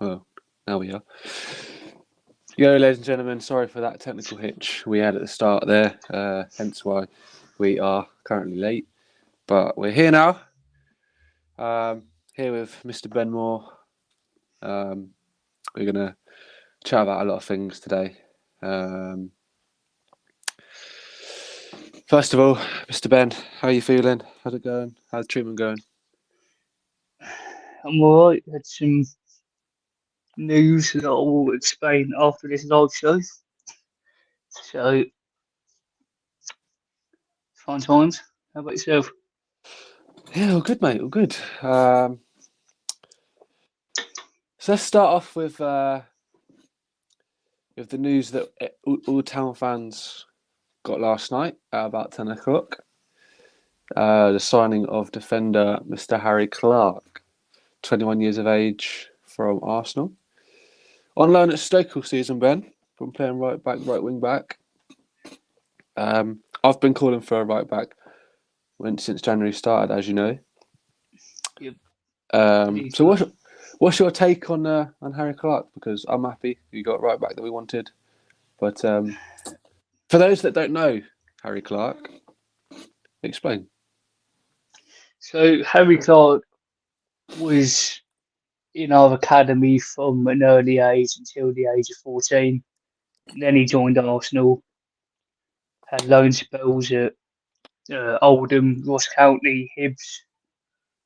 Oh, now we are. Yo, ladies and gentlemen, sorry for that technical hitch we had at the start there, hence why we are currently late. But we're here now, here with Mr. Ben Moore. We're going to chat about a lot of things today. First of all, Mr. Ben, how are you feeling? How's it going? How's the treatment going? I'm alright. Had some news that I will explain after this live show. So, fun times. How about yourself? Yeah, all good, mate, all good. So let's start off with the news that all Town fans got last night at about 10 o'clock. The signing of defender Mr. Harry Clarke, 21 years of age, from Arsenal. On loan at Stoke all season, Ben, from playing right back, right wing back. I've been calling for a right back since January started, as you know. Yep. So what's your take on Harry Clarke? Because I'm happy we got right back that we wanted. But for those that don't know Harry Clarke, explain. So, Harry Clarke was in our academy from an early age until the age of 14. Then he joined Arsenal, had loan spells at Oldham, Ross County, Hibs,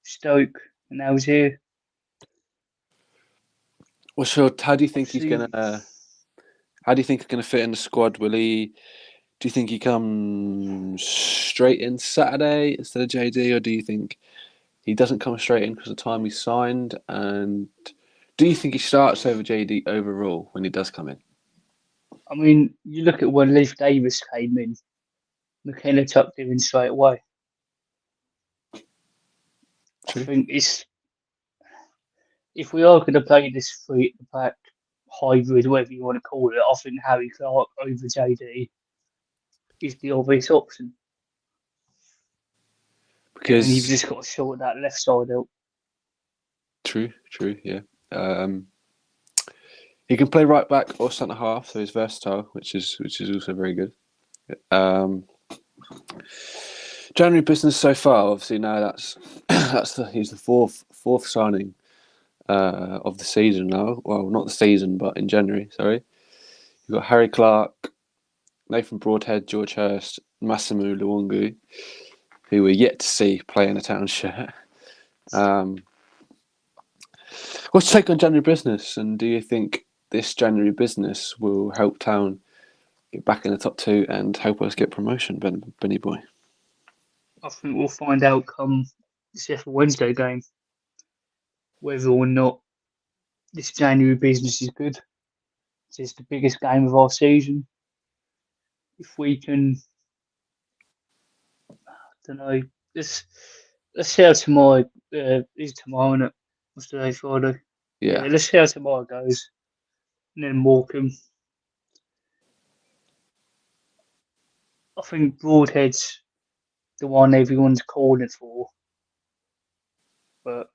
Stoke, and now he's here. How do you think he's See, gonna? How do you think he's gonna fit in the squad? Will he? Do you think he comes straight in Saturday instead of JD, or do you think he doesn't come straight in because of the time he signed? And do you think he starts over JD overall when he does come in? I mean, you look at when Leif Davis came in, McKenna tucked him in straight away. I True. think it's if we are going to play this three at the back hybrid, whatever you want to call it, I think Harry Clarke over JD is the obvious option. And then you've Because just got to sort that left side out. true, yeah. Um, he can play right back or centre half, so he's versatile, which is also very good. Um, January business so far, obviously now he's the fourth signing of the season now. Well, not the season, but in January. Sorry, you've got Harry Clarke, Nathan Broadhead, George Hurst, Massimo Luongo, who we're yet to see play in a Town shirt. What's your take on January business, and do you think this January business will help Town get back in the top two and help us get promotion, Benny boy? I think we'll find out come the Sheffield Wednesday game whether or not this January business is good. It's the biggest game of our season. If we can, I don't know, let's let's see how tomorrow is tomorrow, is What's today, Friday? Yeah, Yeah, let's see how tomorrow goes. And then Morecambe. I think Broadhead's the one everyone's calling for, but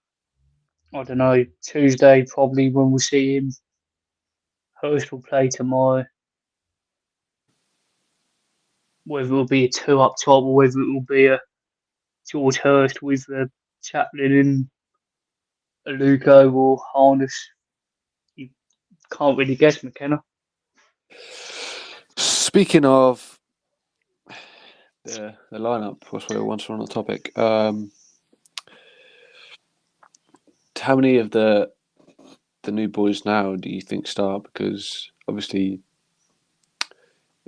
I don't know. Tuesday probably when we'll see him. Hurst will play tomorrow. Whether it will be a two up top or whether it will be a George Hurst with Chaplin and a Lugo or Harness, you can't really guess, McKenna. Speaking of the lineup, once we're on the topic, how many of the new boys now do you think start? Because obviously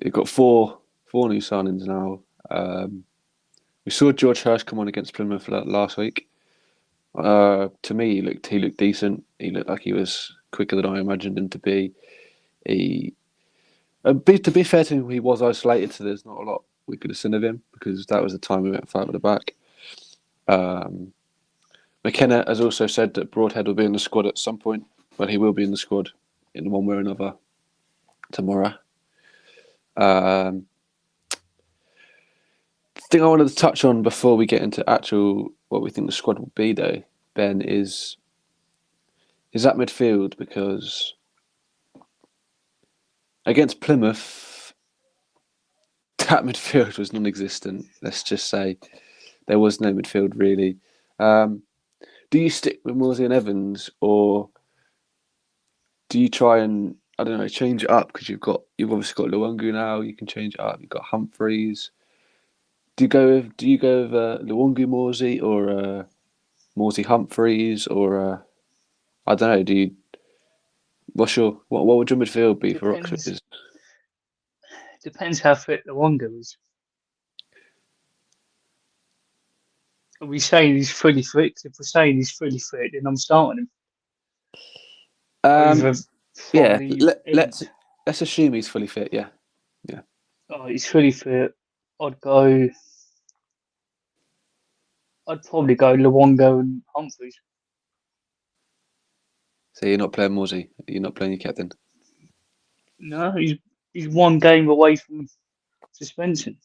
you've got four new signings now. We saw George Hurst come on against Plymouth last week. To me, he looked decent. He looked like he was quicker than I imagined him to be. He, to be fair to him, he was isolated, so there's not a lot we could have seen of him because that was the time we went five at the back. McKenna has also said that Broadhead will be in the squad at some point. Well, he will be in the squad in one way or another tomorrow. The thing I wanted to touch on before we get into actual what we think the squad will be, though, Ben, is Is that midfield? Because against Plymouth, that midfield was non-existent. Let's just say there was no midfield really. Um, do you stick with Morsey and Evans, or do you try and I don't know change it up because you've obviously got Luongo now. You can change it up. You've got Humphreys. Do you go with Luongo Morsey or Morsey Humphreys or I don't know. What would your midfield be for Depends. Oxford? Depends how fit the Wonga is. Are we saying he's fully fit? If we're saying he's fully fit, then I'm starting him Um, over yeah. probably Let's Evans. let's assume he's fully fit. Yeah, yeah. Oh, he's fully fit. I'd go. I'd probably go Luongo and Humphreys. So you're not playing Morsey. You're not playing your captain. No, he's one game away from suspension.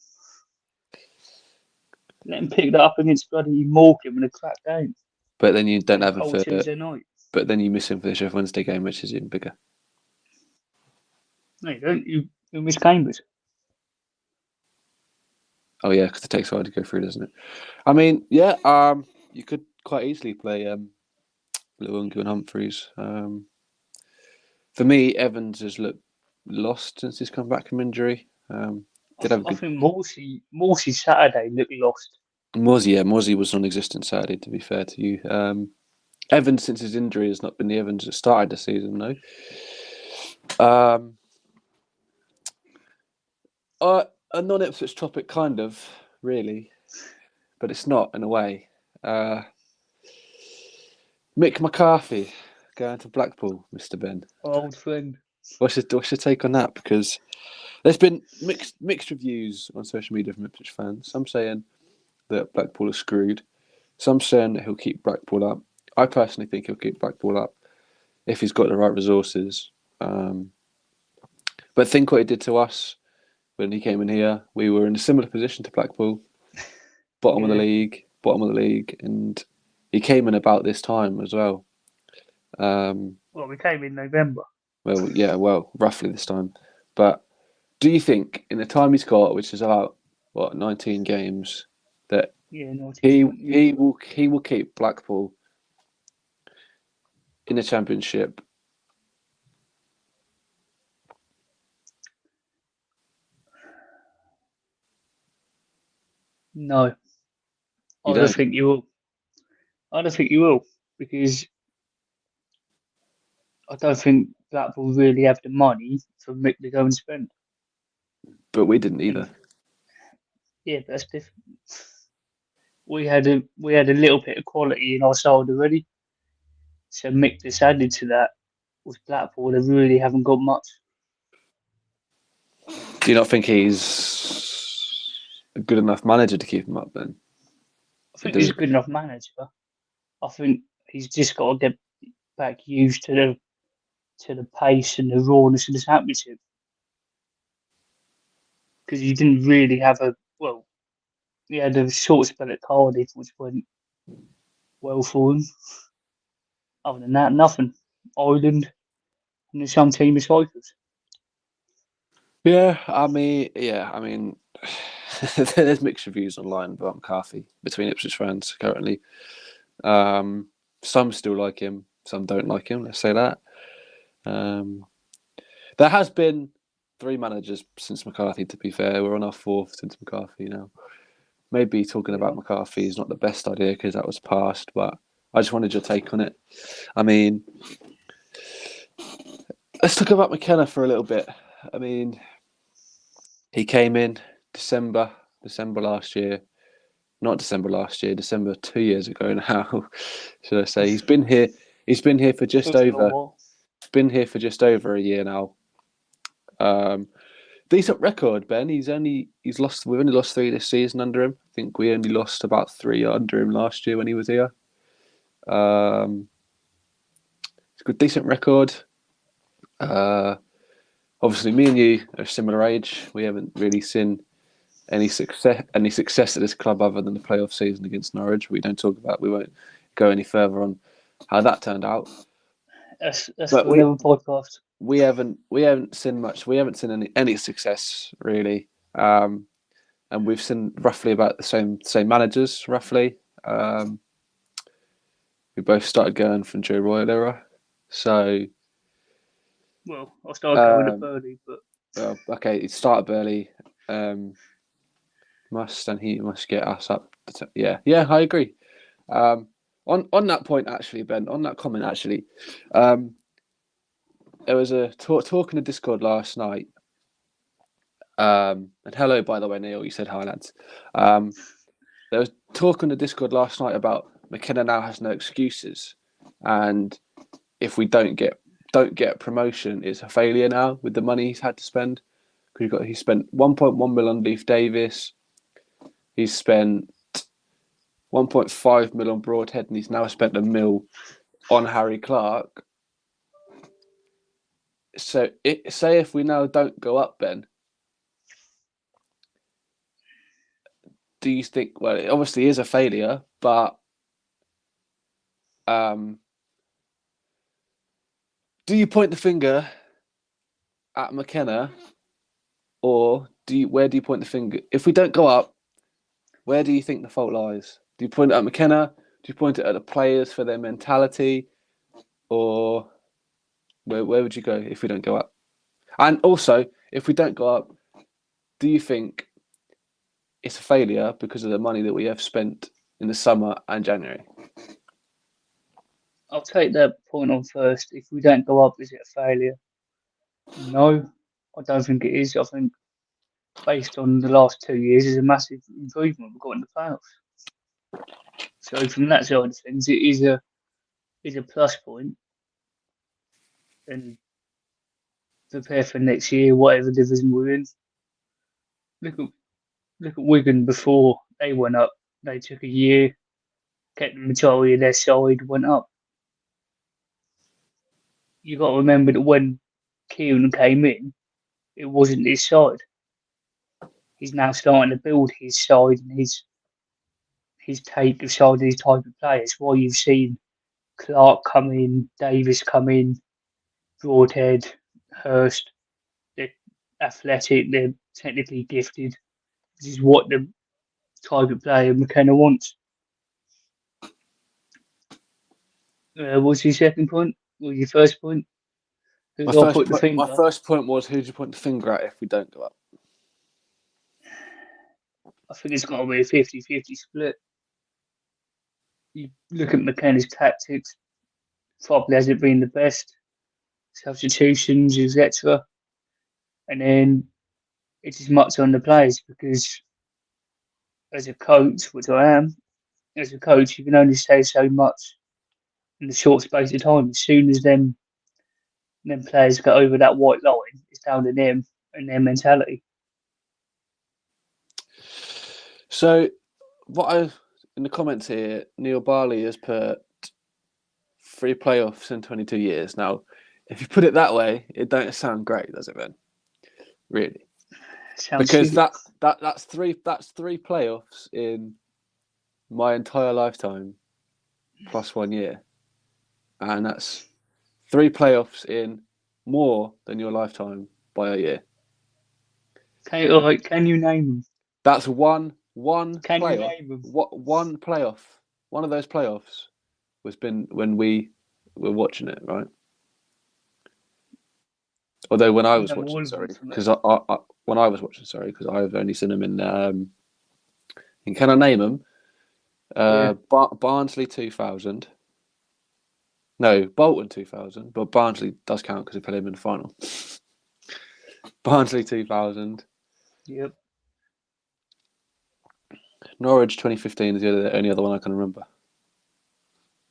Let him pick that up against bloody Morecambe in a crap game But then you don't on a have him cold for. Tuesday night. But then you miss him for the Sheffield Wednesday game, which is even bigger. No, you don't. You miss Cambridge. Oh yeah, because it takes a while to go through, doesn't it? I mean, yeah. You could quite easily play Luongo and Humphreys. For me, Evans has looked lost since he's come back from injury. Did have a I good think Morsey Saturday looked lost. Morsey. Yeah, Morsey was non-existent Saturday. To be fair to you, Evans since his injury has not been the Evans that started the season. No. Um, a non-Ipswich topic, kind of, really, but it's not in a way. Mick McCarthy going to Blackpool, Mr. Ben. Old friend. What's your take on that? Because there's been mixed reviews on social media from Ipswich fans. Some saying that Blackpool is screwed. Some saying that he'll keep Blackpool up. I personally think he'll keep Blackpool up if he's got the right resources. But think what he did to us when he came in here. We were in a similar position to Blackpool, Yeah. bottom of the league, and he came in about this time as well. Um, Well, we came in November. well, yeah, well, roughly this time. But do you think, in the time he's got, which is about 19 games, that Yeah, 19, he 20. Yeah. he will keep Blackpool in the Championship? No, You I don't don't, think you will. I don't think you will because I don't think Blackpool really have the money for Mick to go and spend. but we didn't And either. yeah, but that's different. We had a little bit of quality in our side already. So Mick just added to that. With Blackpool, they really haven't got much. Do you not think he's a good enough manager to keep him up then? I It think he's does. a good enough manager. I think he's just got to get back used to the pace and the rawness of the championship because he didn't really have a well. He had a short spell at Cardiff, which went well for him. Other than that, nothing. Ireland and there's some team of cycles. Yeah. I mean, there's mixed reviews online about McCarthy between Ipswich fans currently. Some still like him, some don't like him. Let's say that. Um, there has been 3 managers since McCarthy. To be fair, we're on our 4th since McCarthy now. Maybe talking about Yeah. McCarthy is not the best idea because that was past, but I just wanted your take on it. I mean, let's talk about McKenna for a little bit. I mean, he came in December last year. Not December last year, December 2 years ago now, should I say. He's been here. He's been here for just Feels a little over. while. Been here for just over a year now. Um, Decent record, Ben. He's lost. We've only lost 3 this season under him. I think we only lost about 3 under him last year when he was here. It's a good, decent record. Uh, Obviously, me and you are similar age. We haven't really seen any success at this club other than the playoff season against Norwich. We don't talk about. We won't go any further on how that turned out. That's but for another podcast. we haven't seen much. We haven't seen any success really, and we've seen roughly about the same managers roughly. We both started going from Joe Royal era, so Well, I started going up um, early, but well, okay, it started early. Um, he must get us up. Yeah, I agree. Um, on that point, actually, Ben, on that comment, actually, um, there was a talk in the Discord last night. And hello, by the way, Neil. You said hi, lads. There was talk on the Discord last night about McKenna now has no excuses, and if we don't get promotion, it's a failure now with the money he's had to spend. Because he spent 1.1 million on Leaf Davis. He's spent 1.5 million on Broadhead, and he's now spent a mil on Harry Clarke. So, say if we now don't go up, Ben, do you think? Well, it obviously is a failure, but um, do you point the finger at McKenna, or where do you point the finger? If we don't go up, where do you think the fault lies? Do you point it at McKenna? Do you point it at the players for their mentality, or where would you go if we don't go up? And also, if we don't go up, do you think it's a failure because of the money that we have spent in the summer and January? I'll take that point on first. If we don't go up, is it a failure? No, I don't think it is. I think based on the last 2 years, is a massive improvement. We've got in the playoffs. So from that side of things, it is a plus point, and prepare for next year, whatever division we're in. Look at look at Wigan before they went up. They took a year, kept the majority of their side, went up. You got to remember that when Kieran came in, it wasn't his side. He's now starting to build his side and his take of side of these type of players. Why you've seen Clarke come in, Davis come in, Broadhead, Hurst. They're athletic, they're technically gifted. This is what the type of player McKenna wants. What's your second point? Or your first point? Who My do I first put the point. My finger? first point was who do you point the finger at if we don't go up? I think it's got to be a 50-50 split. You look at McKenna's tactics, probably hasn't been the best. Substitutions, etc. And then it's as much on the players because as a coach, which I am, as a coach, you can only say so much in a short space of time. As soon as them players get over that white line, it's down to them and their mentality. So, in the comments here, Neil Barley has put 3 playoffs in 22 years. Now, if you put it that way, it don't sound great, does it, Ben? Really? Sounds Because shit. that's three playoffs in my entire lifetime plus 1 year, and that's 3 playoffs in more than your lifetime by a year. Can you name them? That's one Can you playoff. name them? One playoff. One of those playoffs was been when we were watching it, right? Although when I was Name all watching, of them sorry, for me. because when I was watching, sorry, because I've only seen them in. Can I name them? Yeah. Barnsley 2000. No, Bolton 2000, but Barnsley does count because we played him in the final. Barnsley 2000. Yep. Norwich 2015 is the only other one I can remember.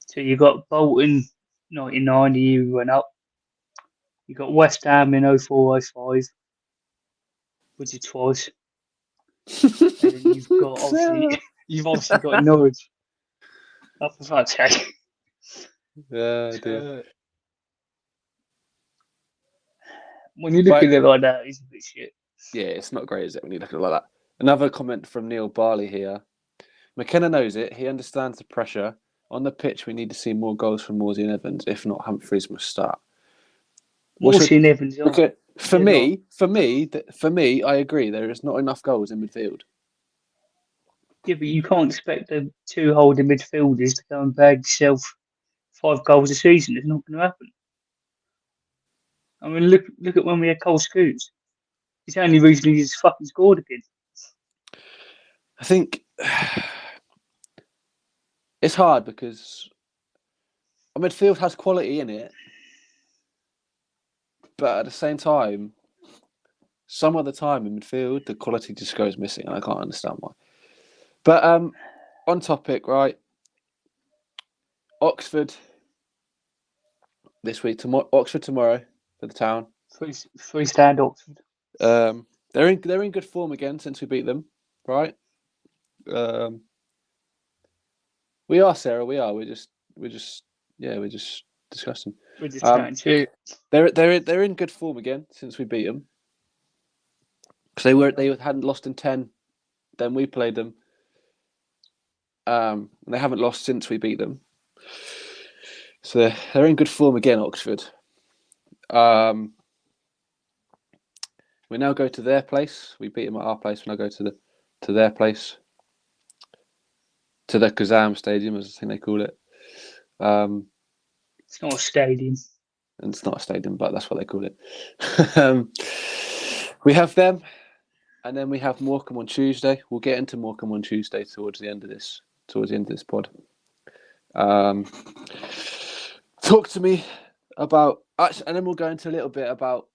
So you got Bolton 99, the year we went up. You got West Ham in 04-05, which is twice. And then you've got obviously got Norwich. Oh, for fuck's sake. Yeah, dear. So when you look But at it like that, it's a bit shit. yeah, it's not great, is it, when you look at it like that? Another comment from Neil Barley here. McKenna knows it. He understands the pressure On the pitch, we need to see more goals from Morsey and Evans. If not, Humphreys must start. Morsey and Evans aren't. Okay, for They're not. me, I agree. There is not enough goals in midfield. Yeah, but you can't expect the two holding midfielders to go and bag yourself 5 goals a season. It's not going to happen. I mean, look at when we had Cole Scoots. It's the only reason he's fucking scored again. I think it's hard because our midfield has quality in it, but at the same time, some of the time in midfield, the quality just goes missing, and I can't understand why. But on topic, right? Oxford this week. Oxford tomorrow for the town. Freestand Oxford. They're in good form again since we beat them, right? We are, Sarah. We are. We're just discussing. We're just chatting shit. They're in good form again since we beat them because they hadn't lost in 10. Then we played them. And they haven't lost since we beat them. So they're in good form again, Oxford. We now go to their place. We beat them at our place. We now go to their place, to the Kazam Stadium, as I think they call it. It's not a stadium. And it's not a stadium, but that's what they call it. We have them, and then we have Morecambe on Tuesday. We'll get into Morecambe on Tuesday towards the end of this pod. Talk to me about, and then we'll go into a little bit about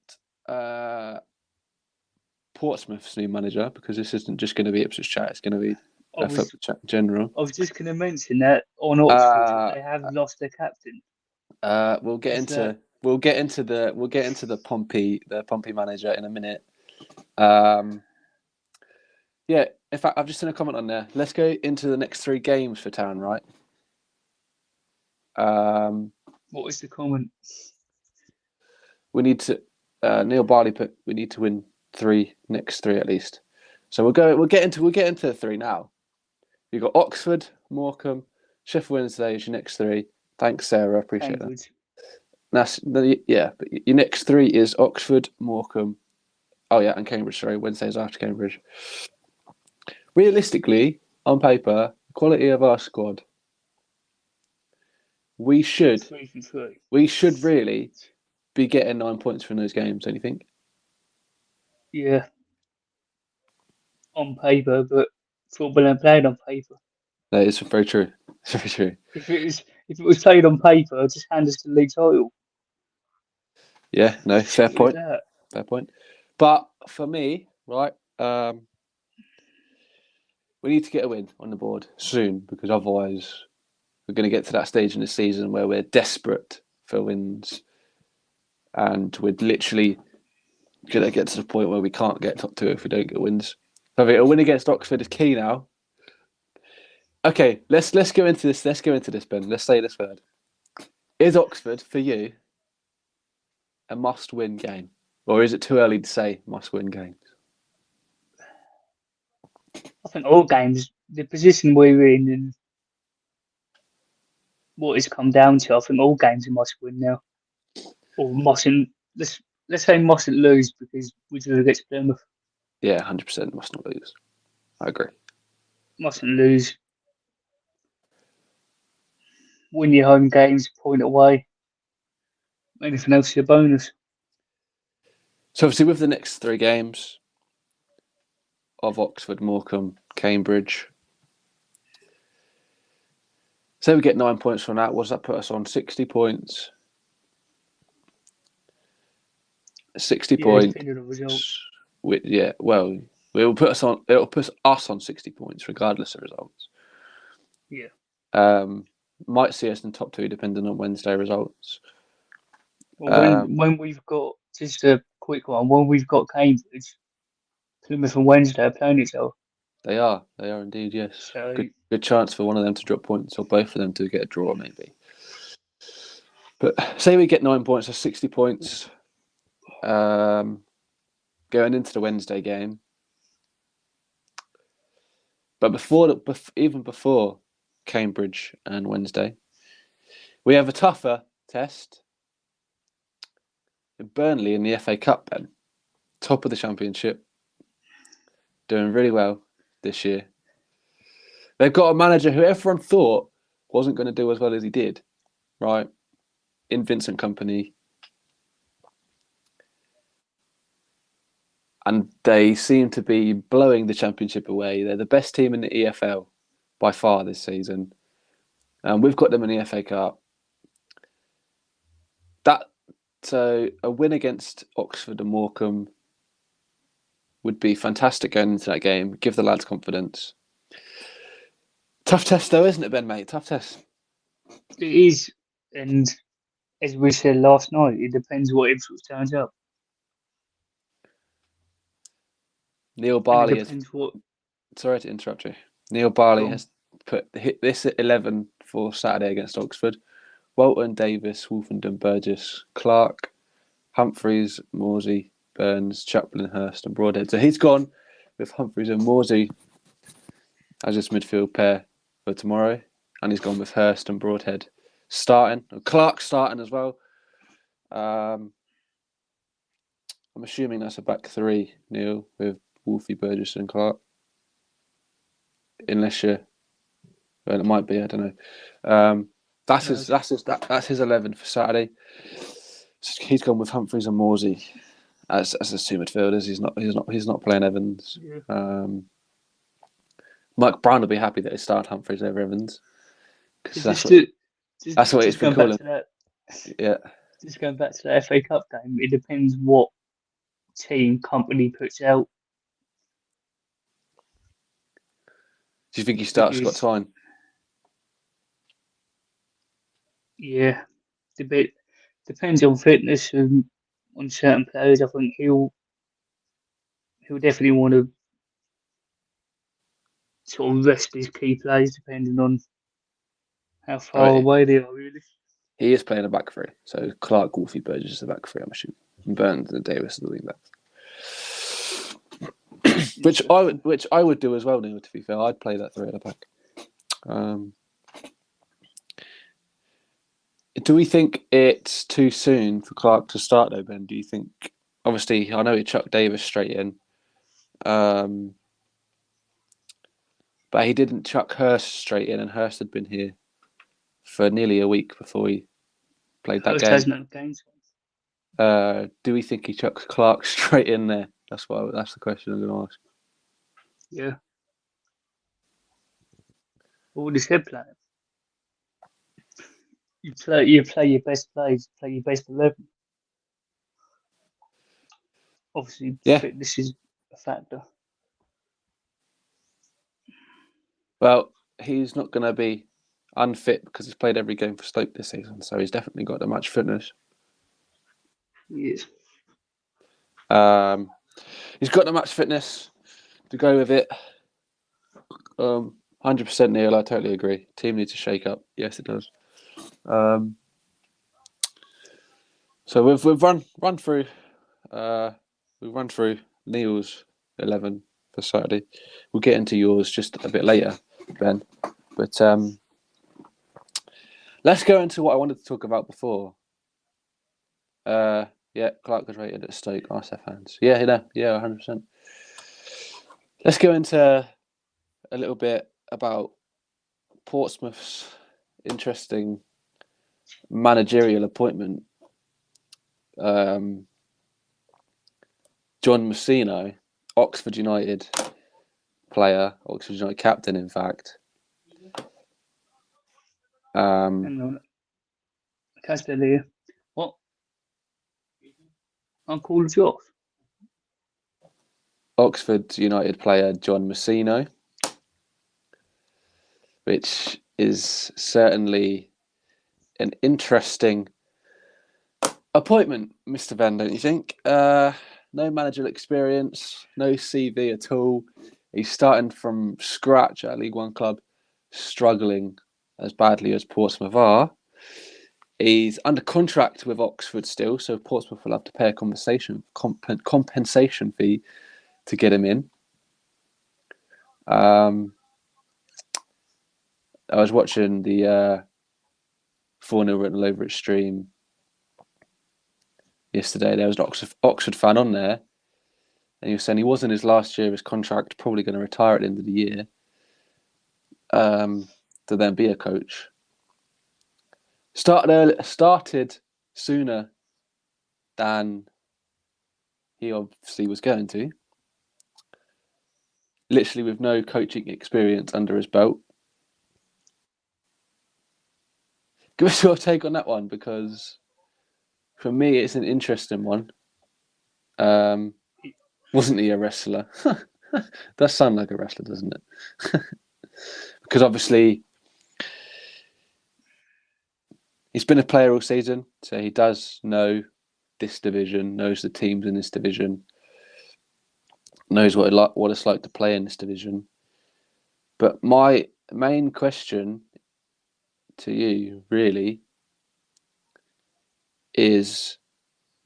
Portsmouth's new manager, because this isn't just going to be Ipswich chat; it's going to be football chat in general. I was just going to mention that on Oxford they have lost their captain. We'll get into the Pompey manager in a minute. Yeah, in fact, I've just seen a comment on there. Let's go into the next 3 games for Town, right? What was the comment? We need to. Neil Barley put. We need to win next three at least. So we'll get into the 3 now. You've got Oxford, Morecambe, Sheffield Wednesday as your next 3. Thanks, Sarah. Appreciate that. But your next 3 is Oxford, Morecambe. Oh yeah, and Cambridge. Sorry, Wednesday's after Cambridge. Realistically, on paper, quality of our squad, we should really be getting 9 points from those games. Don't you think? Yeah, on paper, but football ain't played on paper. That is very true. It's very true. If it was played on paper, just hand us the league title. Yeah, no, fair point. Fair point. But for me, right, we need to get a win on the board soon, because otherwise we're going to get to that stage in the season where we're desperate for wins, and we're literally going to get to the point where we can't get top 2 if we don't get wins. I think a win against Oxford is key now. Okay, let's go into this. Let's go into this, Ben. Let's say this word. Is Oxford for you a must-win game, or is it too early to say must-win games? I think all games, the position we're in and what it's come down to, I think all games are must win now. Or mustn't, let's say mustn't lose because we drew against Plymouth. Yeah, 100% must not lose. I agree. Mustn't lose. Win your home games, point away. Anything else is a bonus. So obviously with the next 3 games of Oxford, Morecambe, Cambridge, say we get 9 points from that, what does that put us on? 60 points. 60 points. Depending on results. Well, it'll put us on 60 points regardless of results. Yeah. Might see us in top 2 depending on Wednesday results. Well, when we've got, just a quick one, when we've got Cambridge, Plymouth and Wednesday are playing each other. They are indeed, yes. So, good chance for one of them to drop points, or both of them to get a draw, maybe. But say we get 9 points, that's 60 points. Going into the Wednesday game. But even before Cambridge, and Wednesday. We have a tougher test in Burnley in the FA Cup then. Top of the Championship. Doing really well this year. They've got a manager who everyone thought wasn't going to do as well as he did, right? In Vincent Kompany. And they seem to be blowing the Championship away. They're the best team in the EFL by far this season. We've got them in the FA Cup. So a win against Oxford and Morecambe would be fantastic going into that game. Give the lads confidence. Tough test though, isn't it, Ben, mate? Tough test. It is, and as we said last night, it depends what Ipswich turns up. Neil And it Barley has. depends what. Sorry to interrupt you. Neil Barley Go on. has hit this at 11 for Saturday against Oxford. Walton, Davis, Wolfenden, Burgess, Clarke, Humphreys, Morsey, Burns, Chaplin, Hurst, and Broadhead. So he's gone with Humphreys and Morsey as his midfield pair for tomorrow, and he's gone with Hurst and Broadhead starting. Clarke starting as well. I'm assuming that's a back three, Neil, with Wolfie, Burgess, and Clarke. Unless you, well, it might be. I don't know. That's his 11 for Saturday. So he's gone with Humphreys and Morsey as his two midfielders. He's not playing Evans. Yeah. Mike Brown will be happy that he started Humphreys over Evans because that's what he's been calling. Yeah. Just going back to the FA Cup game, it depends what team Kompany puts out. Do you think he starts Scott Tyne? Yeah, depends on fitness and on certain players. I think he'll definitely want to sort of rest his key players depending on how far away they are, really. He is playing a back three, so Clarke, Wolfie, Burgess is the back three, I'm assuming. And Burns and Davis are the wing backs. which I would do as well, Neil, to be fair. I'd play that three at the back. Do we think it's too soon for Clarke to start though, Ben? Do you think, obviously, I know he chucked Davis straight in, but he didn't chuck Hurst straight in, and Hurst had been here for nearly a week before he played that game. Do we think he chucks Clarke straight in there? That's the question I'm going to ask. Yeah. What would his head plan? You play your best plays, play your best 11. Obviously, fitness is a factor. Well, he's not going to be unfit because he's played every game for Stoke this season, so he's definitely got the match fitness. Yes. He's got the match fitness to go with it. 100% Neil, I totally agree. Team needs to shake up. Yes, it does. So we've run through Neil's 11 for Saturday. We'll get into yours just a bit later, Ben. But let's go into what I wanted to talk about before. Clarke was rated at Stoke, RSF fans. Yeah, 100%. Let's go into a little bit about Portsmouth's interesting managerial appointment. John Messino, Oxford United player, Oxford United captain, in fact. Hang on. I can't hear. What? I'm calling you off. Oxford United player John Messino, which is certainly an interesting appointment, Mr. Ben, don't you think? No managerial experience, no CV at all. He's starting from scratch at a League One club, struggling as badly as Portsmouth are. He's under contract with Oxford still, so Portsmouth will have to pay a compensation fee to get him in. I was watching the 4-0 written over at stream yesterday. There was an Oxford fan on there, and he was saying he was in his last year of his contract, probably going to retire at the end of the year, to then be a coach. Started sooner than he obviously was going to. Literally with no coaching experience under his belt. Give us your take on that one, because for me it's an interesting one. Wasn't he a wrestler? Does sound like a wrestler, doesn't it? Because obviously he's been a player all season, so he does know this division, knows the teams in this division, knows what it's like to play in this division. But my main question to you really is,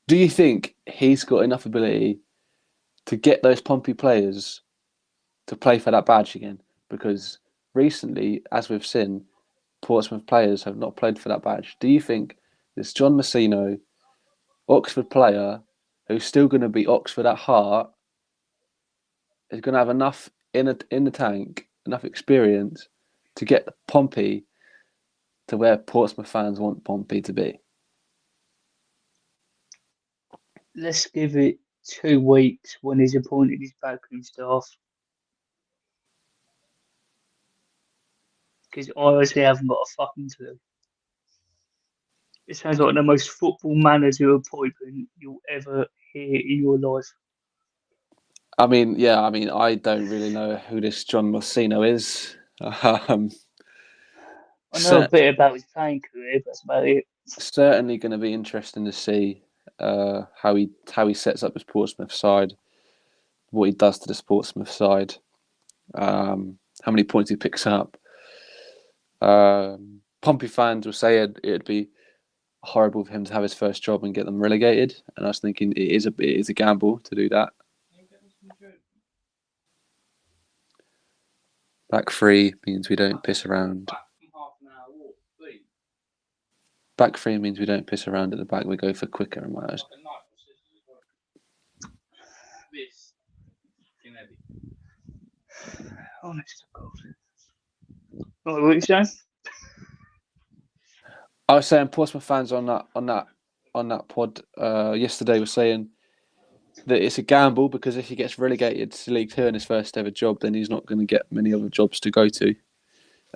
do you think he's got enough ability to get those Pompey players to play for that badge again? Because recently, as we've seen, Portsmouth players have not played for that badge. Do you think this John Messino, Oxford player, who's still going to be Oxford at heart, is going to have enough in the tank, enough experience to get Pompey to where Portsmouth fans want Pompey to be? Let's give it 2 weeks when he's appointed his backroom staff. Because I honestly haven't got a fucking clue. It sounds like the most football manager appointment you'll ever hear in your life. I mean, I don't really know who this John Messino is. I know a bit about his playing career, but that's about it. Certainly going to be interesting to see how he sets up his Portsmouth side, what he does to the Portsmouth side, how many points he picks up. Pompey fans were saying it'd be horrible for him to have his first job and get them relegated, and I was thinking it is a gamble to do that. Back three means we don't piss around. Back three means we don't piss around at the back. We go for quicker in my eyes. Honest to God. What were you saying? I was saying Portsmouth fans on that pod yesterday were saying that it's a gamble, because if he gets relegated to League Two in his first ever job, then he's not going to get many other jobs to go to.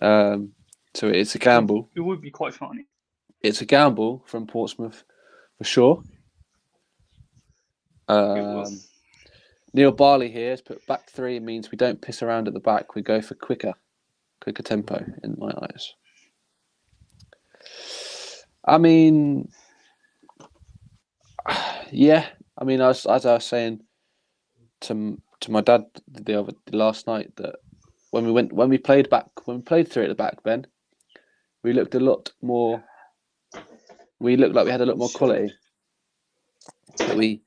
So it's a gamble. It would be quite funny. It's a gamble from Portsmouth for sure. Neil Barley here has put back three means we don't piss around at the back. We go for quicker tempo in my eyes. I mean, yeah. I mean, as I was saying to my dad last night, that when we played three at the back, Ben, we looked a lot more. We looked like we had a lot more quality. But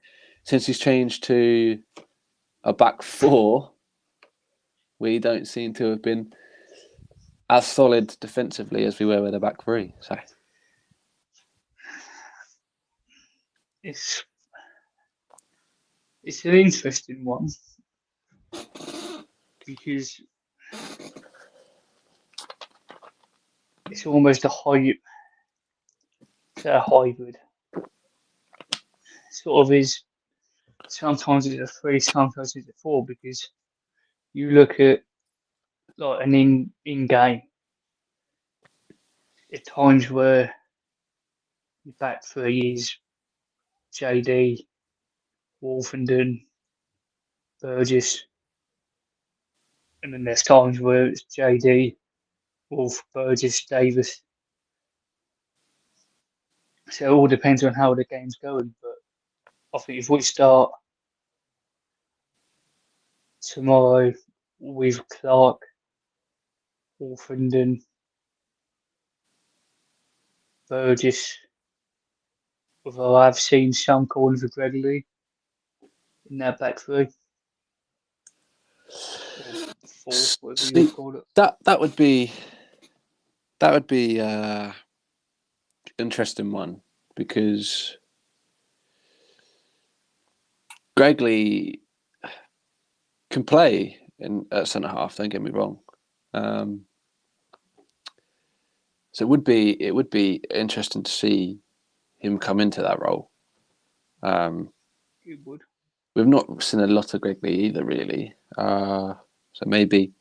since he's changed to a back four, we don't seem to have been as solid defensively as we were with a back three. So It's an interesting one, because it's almost a hybrid. Sort of is. Sometimes it's a three, sometimes it's a four, because you look at like an in game. At times where your back three is JD, Wolfenden, Burgess, and then there's times where it's JD, Wolf, Burgess, Davis. So it all depends on how the game's going. But I think if we start tomorrow with Clarke, Wolfenden, Burgess, although I've seen some calling for Gregory in that back three, or four, whatever you call it. that would be That would be interesting one because Gregley can play at centre half. Don't get me wrong. So it would be interesting to see him come into that role. It would. We've not seen a lot of Gregley either, really. So maybe.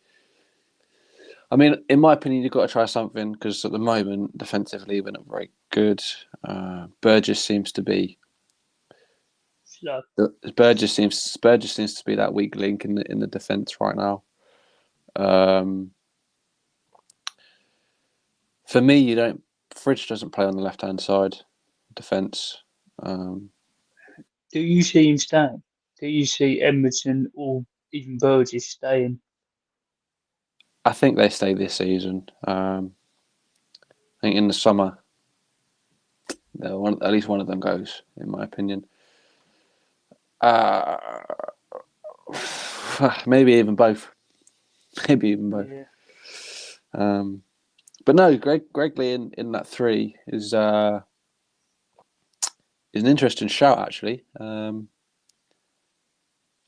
I mean, in my opinion, you've got to try something because at the moment, defensively, we're not very good. Burgess seems to be. Slow. Burgess seems to be that weak link in the defence right now. For me, you don't. Fridge doesn't play on the left hand side defence. Do you see him staying? Do you see Edmondson or even Burgess staying? I think they stay this season. I think in the summer, at least one of them goes, in my opinion. Maybe even both. Maybe even both. Yeah. But no, Gregley in that three is an interesting shout, actually.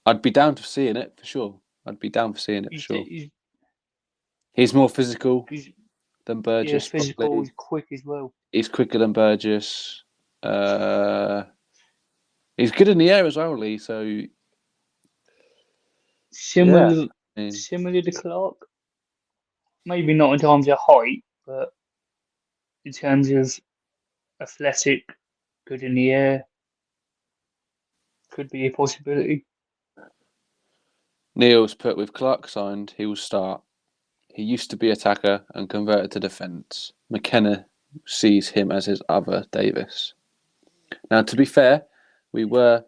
I'd be down for seeing it for sure. I'd be down for seeing it for sure. He's more physical than Burgess. Physical. Probably. He's quick as well. He's quicker than Burgess. He's good in the air as well, Lee. So Similar, yeah. similar to Clarke. Maybe not in terms of height, but in terms of athletic, good in the air, could be a possibility. Neil's put with Clarke signed, he will start. He used to be attacker and converted to defence. McKenna sees him as his other Davis. Now, to be fair, we were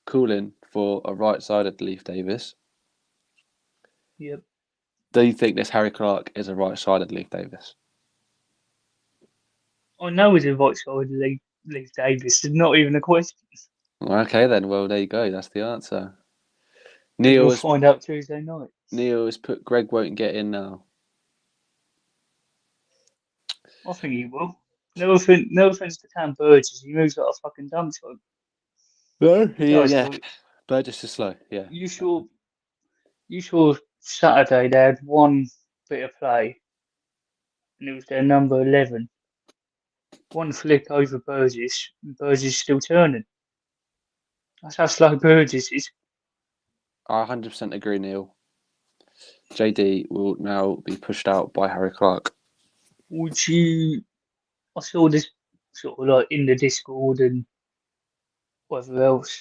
calling for a right-sided Leif Davis. Yep. Do you think this Harry Clarke is a right-sided Leif Davis? I know he's a right side Leif Davis. It's not even a question. Okay, then. Well, there you go. That's the answer. We'll find out Tuesday night. Neil has put Greg won't get in now. I think he will. No offense to Cam Burgess. He moves like a fucking dump truck. No, He does. yeah. But Burgess is slow. Yeah. you saw Saturday they had one bit of play, and it was their number 11. One flick over Burgess, and Burgess still turning. That's how slow Burgess is. I 100% agree, Neil. JD will now be pushed out by Harry Clarke. Would you? I saw this sort of like in the Discord and whatever else.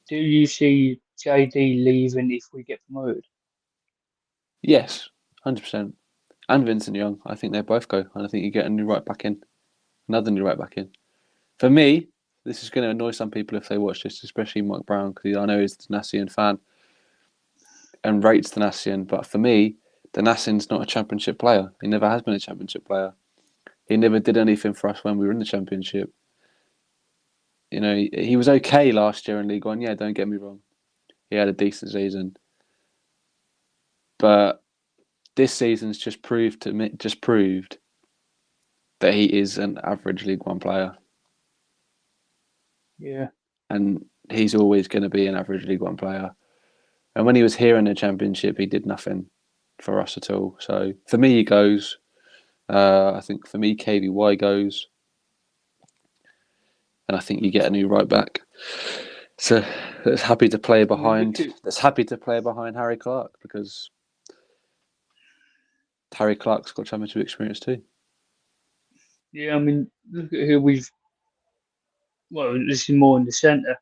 Do you see JD leaving if we get promoted? Yes, 100%. And Vincent Young. I think they both go. And I think you get a new right back in. Another new right back in. For me, this is going to annoy some people if they watch this, especially Mike Brown, because I know he's a Danassian fan and rates Danassian. But for me, Danassian's not a championship player. He never has been a championship player. He never did anything for us when we were in the championship. You know, he was okay last year in League One. Yeah, don't get me wrong. He had a decent season. But this season's just proved that he is an average League One player. Yeah. And he's always going to be an average League One player. And when he was here in the Championship, he did nothing for us at all. So for me, he goes. I think for me, KVY goes. And I think you get a new right back. So that's happy to play behind. Harry Clarke because Harry Clarke's got championship experience too. Yeah, I mean, look at who we've. Well, this is more in the centre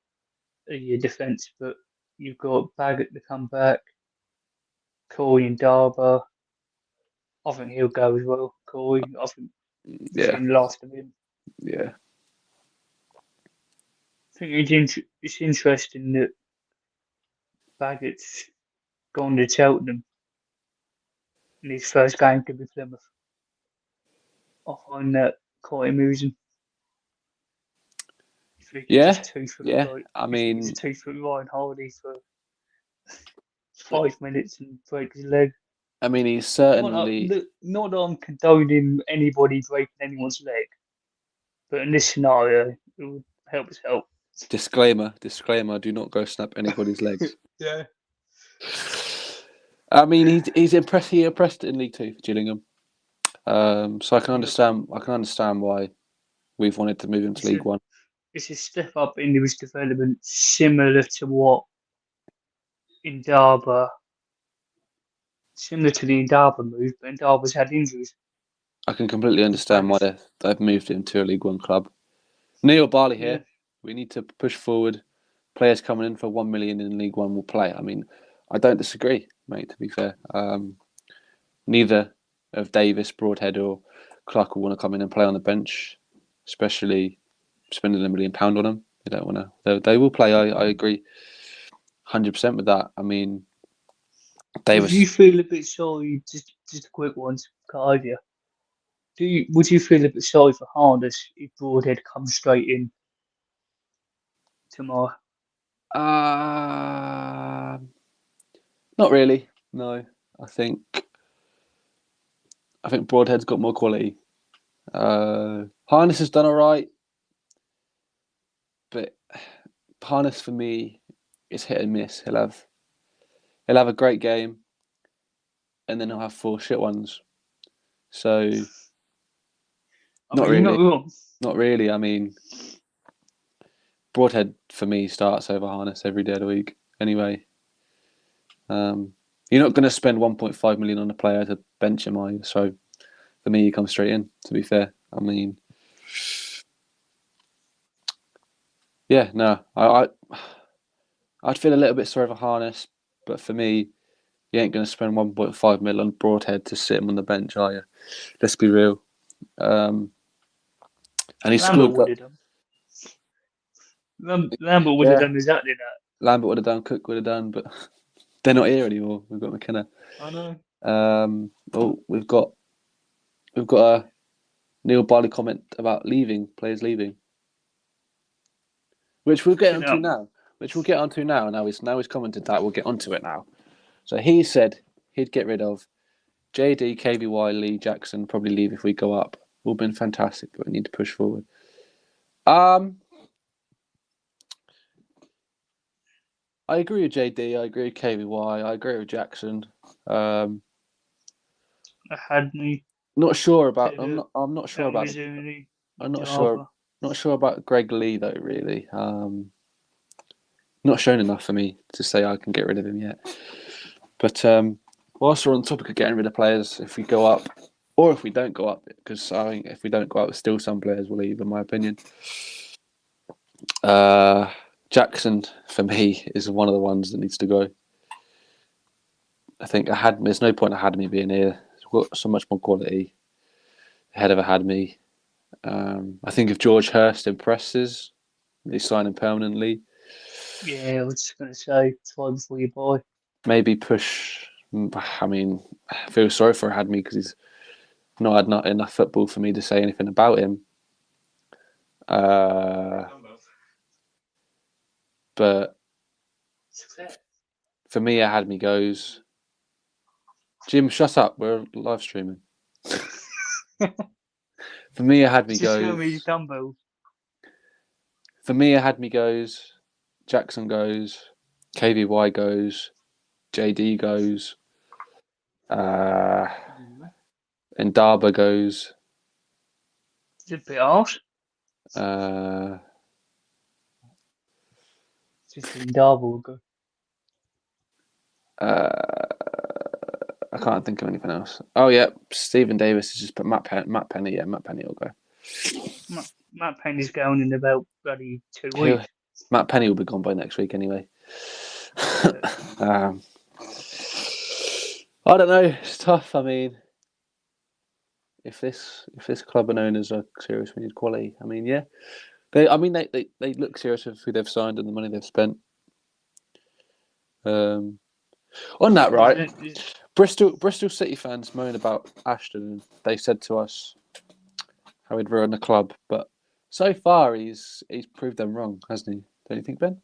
of your defence, but you've got Baggett to come back, Corey and Darber. I think he'll go as well. Corey, I think we've Yeah. seen the last of him. Yeah. I think it's interesting that Baggett's gone to Cheltenham and his first game could be Plymouth. I find that quite amusing. If he could just I mean, tooth Ryan Hardy for 5 minutes and break his leg. I mean, he's Not certainly not that I'm condoning anybody breaking anyone's leg, but in this scenario, it would help us help. disclaimer. Do not go snap anybody's legs. Yeah. I mean, he's impressed. He impressed in League Two for Gillingham. So I can Yeah. understand. I can understand why we've wanted to move him to It's a League One. it's a step up in his development, similar to what Indaba, similar to the Indaba move, but Indaba's had injuries. I can completely His understand why back's they've moved him to a League One club. Neil Barley yeah. here. We need to push forward. Players coming in for 1 million in League One will play. I mean, I don't disagree, mate. To be fair, neither of Davis, Broadhead, or Clarke will want to come in and play on the bench, especially spending £1 million on them. They don't want to. They will play. I agree, 100% with that. I mean, Would you Davis. feel a bit sorry? Just a quick one to cut over you. Would you feel a bit sorry for Harness if Broadhead comes straight in tomorrow? Uh, Not really. No, I think I think Broadhead's got more quality. Harness has done all right, but Harness for me is hit and miss. He'll have a great game, and then he'll have four shit ones. So I not mean, you're not really, wrong. not really. I mean, Broadhead for me starts over Harness every day of the week. Anyway, you're not going to spend 1.5 million on a player to bench him, are you? So for me, he comes straight in. To be fair, I mean, yeah, no, I'd feel a little bit sorry for Harness, but for me, you ain't going to spend 1.5 mil on Broadhead to sit him on the bench, are you? Let's be real. And he Lambert scored. would have done. Lambert would have Yeah, done exactly that. Lambert would have done, Cook would have done, but they're not here anymore. We've got McKenna. I know. Oh, we've got a Neil Barley comment about players leaving, which we'll get Sit onto up. now. Which we'll get onto now. Now he's commented that we'll get onto it now. So he said he'd get rid of JD, KVY, Lee, Jackson. Probably leave if we go up. All been fantastic, but we need to push forward. I agree with JD. I agree with KVY. I agree with Jackson. Um, I had me. not sure about. I'm Pivot. not. I'm not sure about. Lamizuni. I'm not sure. Indaba. Not sure about Greg Lee though. Really. Not shown enough for me to say I can get rid of him yet. But whilst we're on the topic of getting rid of players, if we go up or if we don't go up, because I think if we don't go up, still some players will leave, in my opinion. Jackson for me is one of the ones that needs to go. I think there's no point in me being here. He's got so much more quality ahead of Ahadmi. I think if George Hurst impresses, they sign him permanently. Yeah, I was just going to say, try before you buy. Maybe push. I mean, I feel sorry for Ahadmi because he's not enough football for me to say anything about him. But for me, Ahadmi goes. Jim, shut up. We're live streaming. For me, Ahadmi Just show me his goes. dumbbells. For me, Ahadmi goes. Jackson goes. KVY goes. JD goes. And Darba goes. It's a bit harsh. Uh, Just Indaba will go. I can't think of anything else. Oh yeah, Stephen Davis has just put Matt Penny. Yeah, Matt Penny will go. Matt Penny's going in about bloody 2 He'll, weeks. Matt Penny will be gone by next week anyway. Yeah. um, I don't know. It's tough. I mean, if this club and owners are serious, we need quality. I mean, yeah, they look serious with who they've signed and the money they've spent. On that, right? Bristol City fans moan about Ashton, and they said to us how he'd ruin the club, but so far he's proved them wrong, hasn't he? Don't you think, Ben?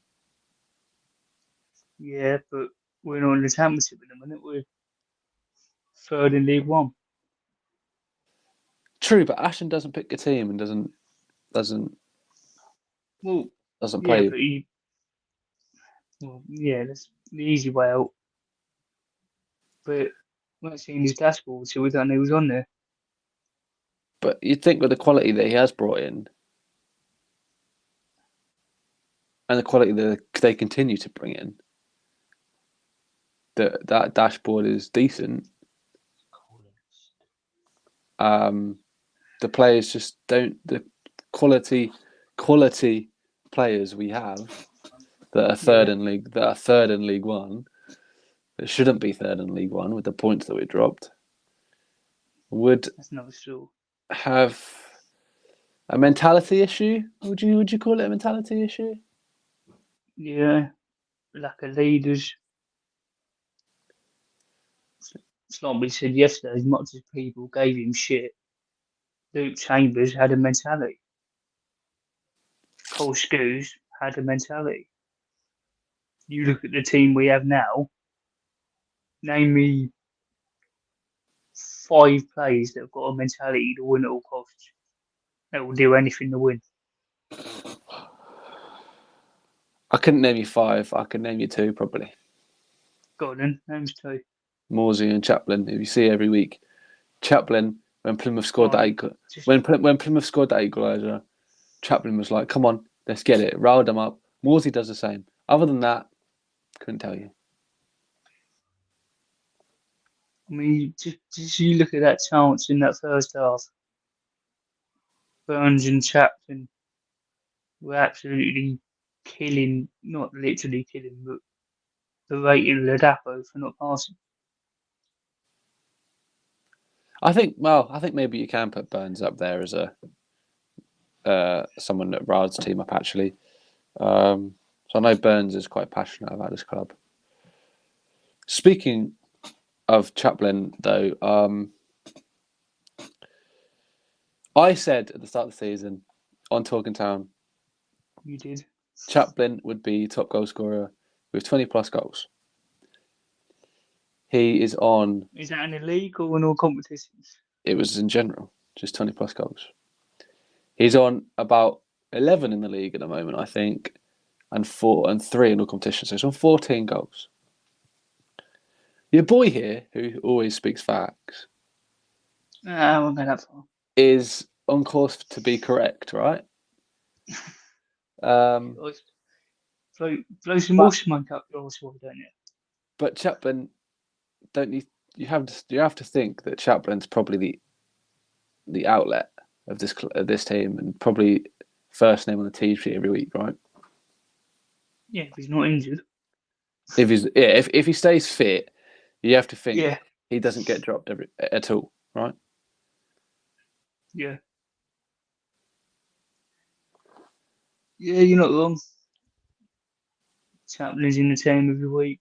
Yeah, but we're not in the championship at the minute. We're third in League One. True, but Ashton doesn't pick a team and doesn't Well, doesn't yeah, play. but that's the easy way out. But we haven't seen his dashboard, so we don't know who's on there. But you'd think with the quality that he has brought in and the quality that they continue to bring in, that dashboard is decent. The players just don't the quality players we have that are Yeah, third in League One that shouldn't be third in League One with the points that we dropped would that's not sure. have a mentality issue. Would you call it a mentality issue? Yeah, lack of leaders. It's like we said yesterday, as much as people gave him shit, Luke Chambers had a mentality. Cole Scoos had a mentality. You look at the team we have now, name me 5 players that have got a mentality to win at all costs. That will do anything to win. I couldn't name you 5. I could name you 2 probably. Go on then, names 2. Morsey and Chaplin, who you see every week. Chaplin, when Plymouth scored Right, when Plymouth scored that equaliser, Chaplin was like, "Come on, let's get it." Riled them up. Morsey does the same. Other than that, couldn't tell you. I mean, just you look at that chance in that first half. Burns and Chaplin were absolutely killing, not literally killing, but berating Ladapo for not passing. I think maybe you can put Burns up there as a someone that riles the team up actually. So I know Burns is quite passionate about this club. Speaking of Chaplin, though, I said at the start of the season on Talking Town, You did. Chaplin would be top goal scorer with 20 plus goals. He is on. Is that in the league or in all competitions? It was in general, just 20 plus goals. He's on about 11 in the league at the moment, I think, and 3 in all competitions. So he's on 14 goals. Your boy here, who always speaks facts, I won't go that far. is on course to be correct, right? Blow some more But smoke up your sword, don't you? but Chaplin, don't you have to think that Chaplin's probably the outlet of this team and probably first name on the team sheet every week, right? Yeah, if he's not injured. If he stays fit, you have to think Yeah, he doesn't get dropped at all, right? yeah. Yeah, you're not wrong. Chaplin's in the team every week.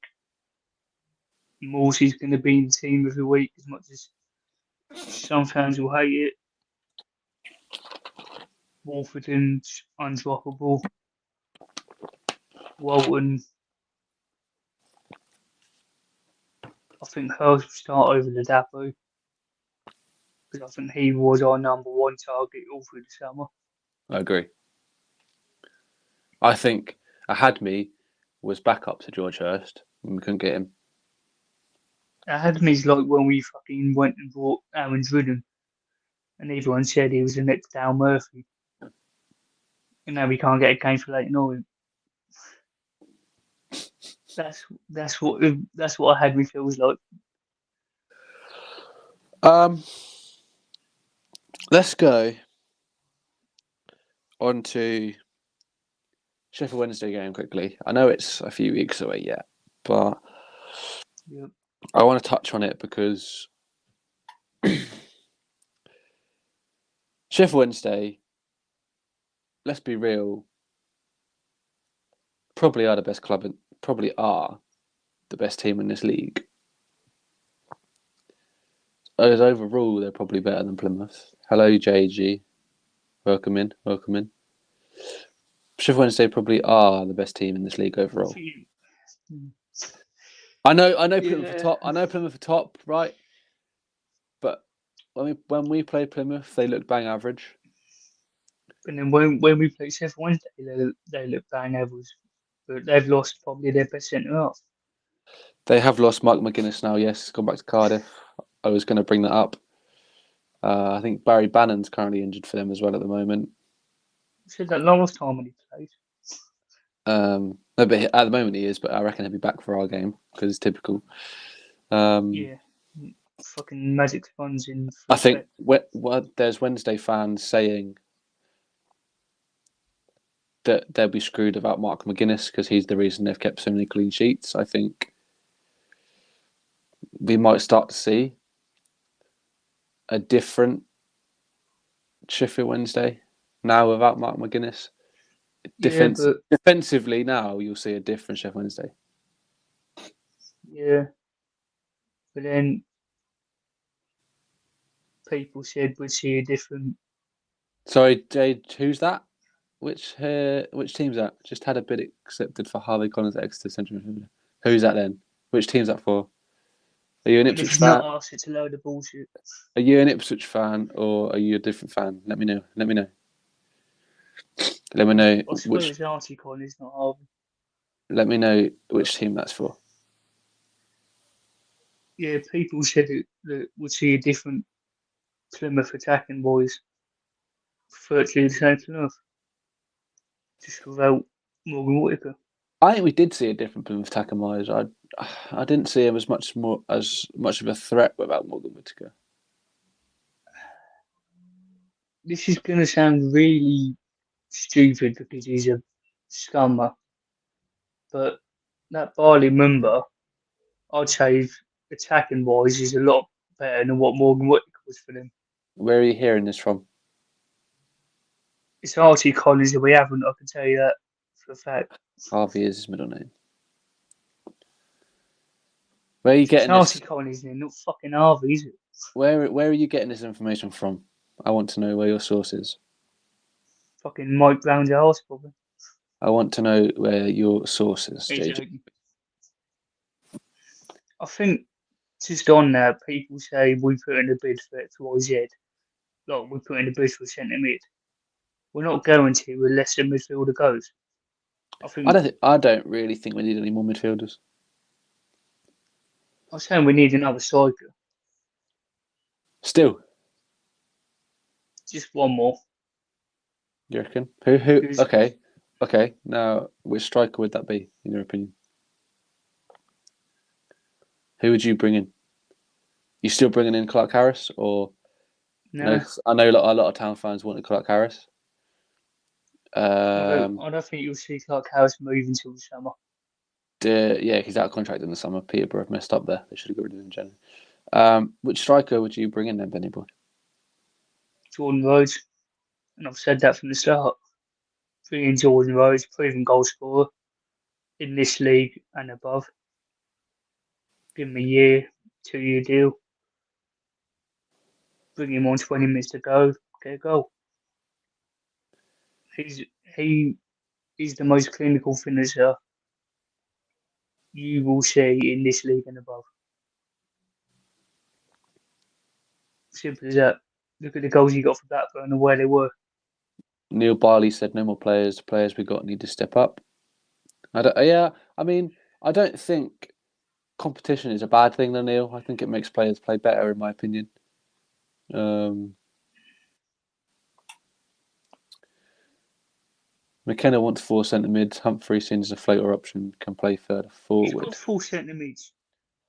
Morsey's going to be in the team every week as much as some fans will hate it. Wolferton's undroppable. Walton, I think Hurst will start over the Dapo because I think he was our number 1 target all through the summer. I agree. I think Ahadmi was backup to George Hurst and we couldn't get him. Academy's like when we fucking went and bought Aaron's Rhythm and everyone said he was the next Dale Murphy. And now we can't get a game for Leighton Orient. That's what Academy feels like. Let's go on to Sheffield Wednesday game quickly. I know it's a few weeks away yet, but Yep. I want to touch on it because Sheffield Wednesday, let's be real, probably are the best club and probably are the best team in this league. As overall, they're probably better than Plymouth. Hello, JG. Welcome in. Sheffield Wednesday probably are the best team in this league overall. I know Plymouth are top. I know Plymouth are top, right? when we play Plymouth, they look bang average. And then when we play Sheffield Wednesday, they look bang average, but they've lost probably their best centre half. They have lost Mark McGuinness now. Yes, gone back to Cardiff. I was going to bring that up. I think Barry Bannon's currently injured for them as well at the moment. I said that last time when he played. No, but at the moment he is, but I reckon he'll be back for our game because it's typical. Yeah, fucking magic sponge in I full think effect. there's Wednesday fans saying that they'll be screwed about Mark McGuinness because he's the reason they've kept so many clean sheets. I think we might start to see a different Sheffield Wednesday now without Mark McGuinness. Yeah, but Defensively now you'll see a different Sheffield Wednesday. yeah, but then people said we'd see a different. Sorry, Jade, who's that? Which team's that? Just had a bid accepted for Harvey Collins at Exeter Central Midfielder. Who's that then? Which team's that for? Are you an And if Ipswich it's fan? not us, it's a load of bullshit. Are you an Ipswich fan or are you a different fan? Let me know. Let me know. Let me know I swear which. it's Archie Collins, not Harvey. Let me know But which team that's for. yeah, people said that we'd see a different Plymouth attacking boys, virtually the same Plymouth, just without Morgan Whittaker. I think we did see a different Plymouth attacker wise. I didn't see him as much of a threat without Morgan Whittaker. This is going to sound really stupid because he's a scummer, but that Barley member, I'd say attacking wise, is a lot better than what Morgan Whittaker was for them. Where are you hearing this from? It's Archie Collins that we haven't, I can tell you that for a fact. Harvey is his middle name. Where are you It's getting Archie this? Collins, then, not fucking Harvey, is it? Where are you getting this information from? I want to know where your source is. Fucking Mike Brown's house, probably. I want to know where your source is, He's JJ. joking. I think just on that, people say we put in a bid for XYZ. Like, we put in a bid for centre mid. We're not going to unless the midfielder goes. I think I don't really think we need any more midfielders. I'm saying we need another striker. Still, Just one more. you reckon? Who? Because Okay. Now, which striker would that be, in your opinion? Who would you bring in? You still bringing in Clarke Harris, or no? no, I know a lot of Town fans wanted Clarke Harris. I don't think you'll see Clarke Harris move until the summer. Yeah, he's out of contract in the summer. Peterborough have messed up there. They should have got rid of him in January. Which striker would you bring in then, Benny boy? Jordan Rhodes, and I've said that from the start. Bringing Jordan Rhodes, proven goal scorer in this league and above. Give him a year, 2 year deal. Bring him on 20 minutes to go, get a goal. He is the most clinical finisher you will see in this league and above. Simple as that. Look at the goals he got for Blackburn and where they were. Neil Barley said no more players. The players we got need to step up. I don't think competition is a bad thing, though, Neil. I think it makes players play better, in my opinion. McKenna wants 4 centre mids. Humphrey, seen as a floater option, can play further He's got forward. 4 centre mids.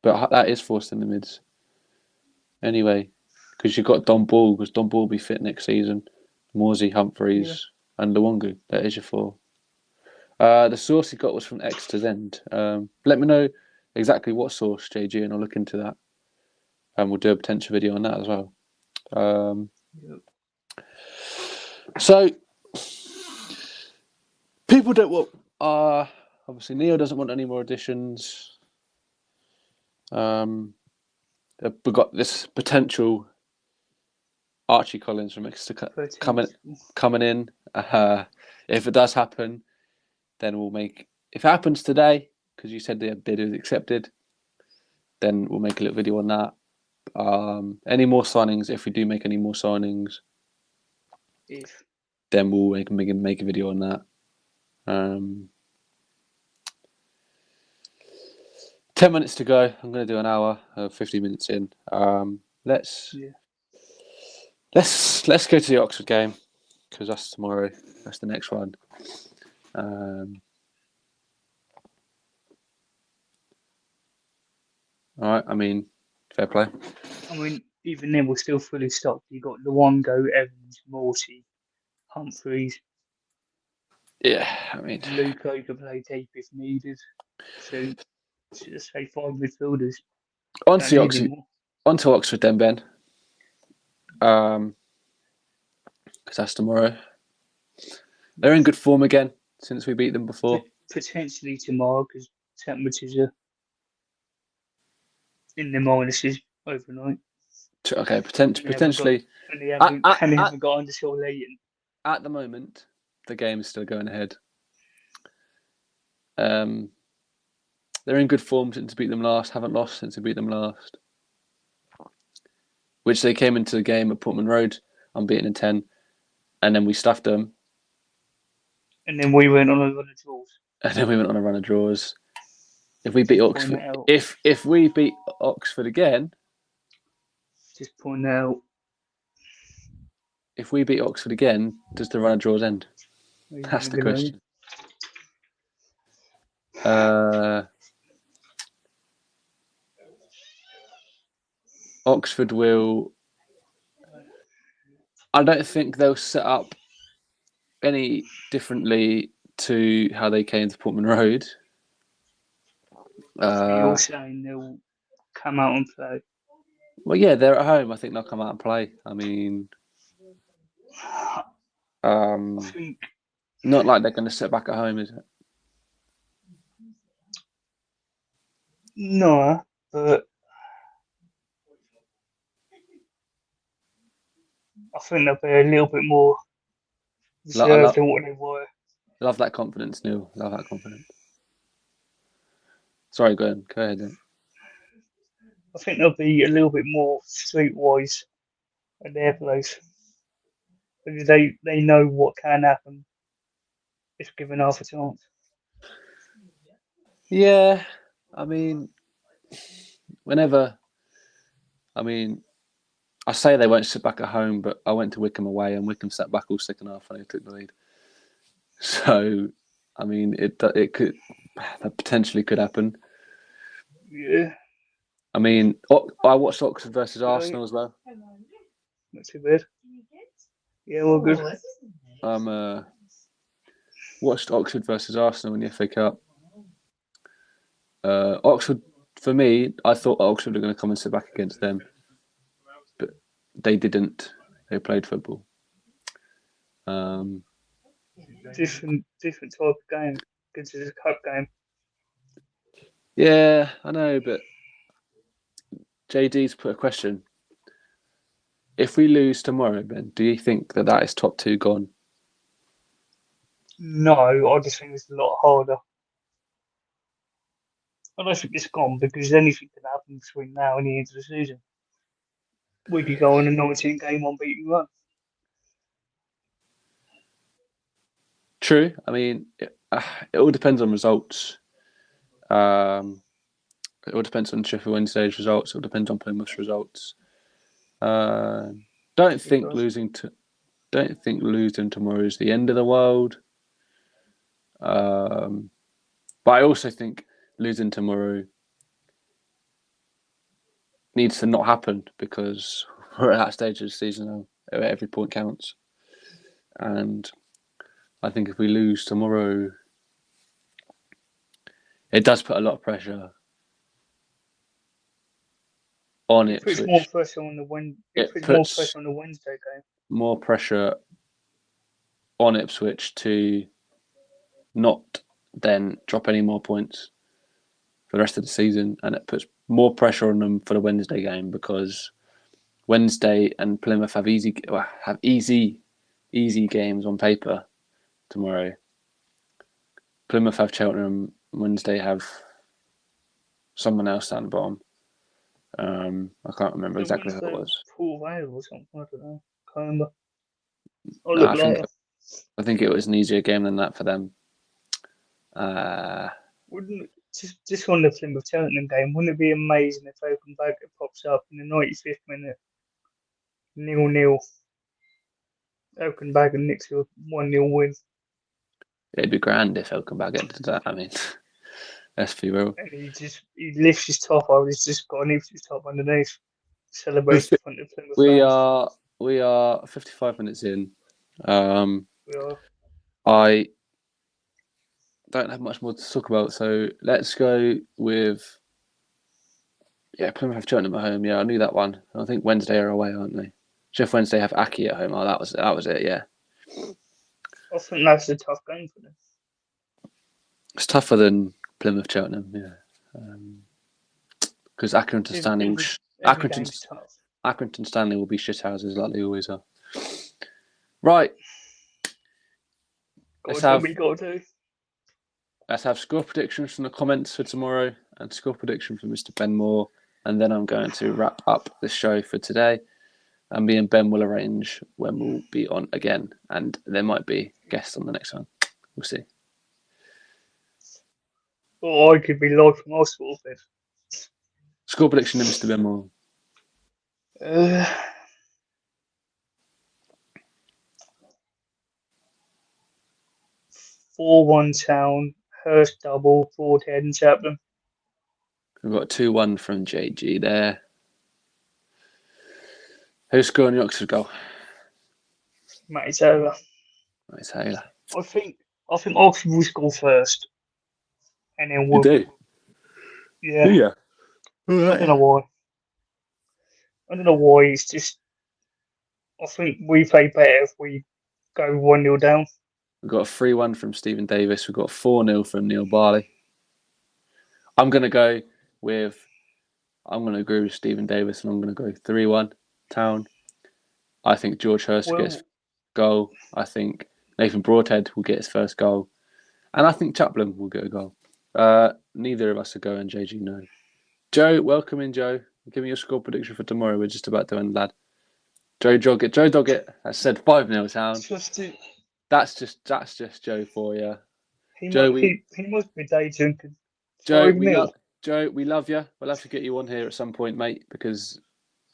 But that is 4 centre mids. Anyway, because you've got Don Ball, because Don Ball will be fit next season. Morsey, Humphreys, and Luongo. That is your 4. The source he got was from Exeter's End. Let me know exactly what source, JG, and I'll look into that. And we'll do a potential video on that as well. So, people don't want... obviously, Neil doesn't want any more additions. We've got this potential Archie Collins from Exeter coming in. If it does happen, then we'll make... If it happens today, because you said the bid is accepted, then we'll make a little video on that. Any more signings? If we do make any more signings, If then we'll make a video on that. 10 minutes to go. I'm going to do an hour, 50 minutes in. Let's yeah, go to the Oxford game because that's tomorrow. That's the next one. All right. I mean, fair play. I mean, even then we're still fully stocked. You got Luongo, Evans, Morty, Humphreys, Yeah. I mean, Luco can play deep if needed. So just say 5 midfielders. on Don't to need any Oxford. more. On to Oxford then, Ben. Because that's tomorrow. They're in good form again since we beat them before. Potentially tomorrow because temperatures are in the minuses overnight. Okay, And they haven't got potentially. and they At, haven't at, and they at, haven't got undershore Leighton. at the moment, the game is still going ahead. They're in good form since we beat them last. Haven't lost since we beat them last. Which they came into the game at Portman Road unbeaten in 10, and then we stuffed them, And then we went on a run of draws. and then we went on a run of draws. If we beat Just point Oxford, that out. if we beat Oxford again, Just point that out. if we beat Oxford again, does the run of draws end? He's That's the never gonna. question. Oxford will. I don't think they'll set up any differently to how they came to Portman Road. So you're saying they'll come out and play? Well, yeah, they're at home. I think they'll come out and play. I mean, I think not like they're going to sit back at home, is it? no, but I think they'll be a little bit more I reserved than what they were. love that confidence, Neil. Love that confidence. Sorry, go ahead. Then. I think they'll be a little bit more streetwise at their place. Because they know what can happen if given half a chance. Yeah, I mean, whenever, I mean, I say they won't sit back at home, but I went to Wickham away, and Wickham sat back all second half when they took the lead. So, I mean, it could that potentially could happen. Yeah. I mean, I watched Oxford versus Arsenal as well. Not too bad. Yeah, all good. Watched Oxford versus Arsenal in the FA Cup. Oxford, for me, I thought Oxford were going to come and sit back against them, but they didn't. They played football. Different type of game. Considered a cup game. Yeah, I know, but JD's put a question. If we lose tomorrow, Ben, do you think that is top 2 gone? No, I just think it's a lot harder. I don't think it's gone because anything can happen between now and the end of the season. We could go on a 19 game unbeaten run. True. I mean, it all depends on results. It all depends on Sheffield Wednesday's results. It all depends on Plymouth's results. Don't think losing tomorrow is the end of the world. But I also think losing tomorrow needs to not happen because we're at that stage of the season now. Every point counts. And I think if we lose tomorrow, it does put a lot of pressure on It puts Ipswich. more pressure on the more pressure on the Wednesday game. More pressure on Ipswich to not then drop any more points for the rest of the season, and it puts more pressure on them for the Wednesday game because Wednesday and Plymouth have easy games on paper tomorrow. Plymouth have Cheltenham. Wednesday have someone else down the bottom. I can't remember The exactly who it Wednesday was. Port Vale or something. I don't know. Can't remember. I'll No, look later. I think it was an easier game than that for them. Uh, Wouldn't just on the Plymouth Cheltenham game? Wouldn't it be amazing if Open Bagger pops up in the 95th minute, 0-0? Open Bagger nicks a 1-0 win, it'd be grand if Elkenbaget did that. I mean, let's be real. and he lifts his top over. He's just got an his top underneath. Celebrates in front of Plymouth We fans. are 55 minutes in. We are. I don't have much more to talk about, so let's go with Plymouth have Cheltenham at home. Yeah, I knew that one. I think Wednesday are away, aren't they? Jeff Wednesday have Aki at home. Oh, that was it. Yeah, I think that's a tough game for them. it's tougher than Plymouth Cheltenham. Yeah, because Accrington Stanley Every game's tough. Accrington Stanley will be shithouses like they always are. Right. Let's have score predictions from the comments for tomorrow and score prediction from Mr. Ben Moore, and then I'm going to wrap up the show for today. And me and Ben will arrange when we'll be on again, and there might be guests on the next one. We'll see. Or I could be live from hospital bed. Score prediction to Mr. Ben Moore. 4-1 Town, Hurst double, Broadhead and Chapman. We've got 2-1 from JG there. Who's scoring the Oxford goal? Matty Taylor. Matty Taylor. I think Oxford will score first, and then we'll. You do? Yeah. Yeah. I don't know why. It's just. I think we play better if we go 1-0 down. We've got a 3-1 from Stephen Davis. We've got 4-0 from Neil Barley. I'm going to agree with Stephen Davis, and I'm going to go 3-1 Town. I think George Hurst gets goal. I think Nathan Broadhead will get his first goal. And I think Chaplin will get a goal. Neither of us are going, JG, no. Joe, welcome in, Joe. Give me your score prediction for tomorrow. We're just about to end, lad. Joe Doggett has said 5-0 Town. That's just Joe for you. He must be day drinking. Joe, we love you. We'll have to get you on here at some point, mate, because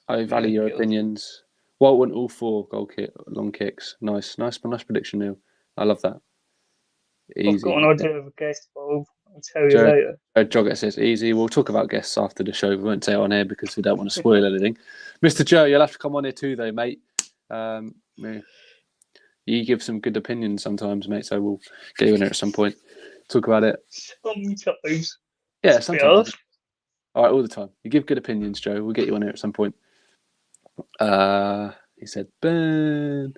I value your opinions. Walt won all 4 long kicks. Nice prediction, Neil. I love that. Easy. I've got an idea of a guest, but I'll tell you later. Joggett says easy. We'll talk about guests after the show. We won't say it on air because we don't want to spoil anything. Mr. Joe, you'll have to come on here too, though, mate. You give some good opinions sometimes, mate, so we'll get you in here at some point. Talk about it. Sometimes. Yeah, sometimes. All right, all the time. You give good opinions, Joe. We'll get you on here at some point. He said, Ben.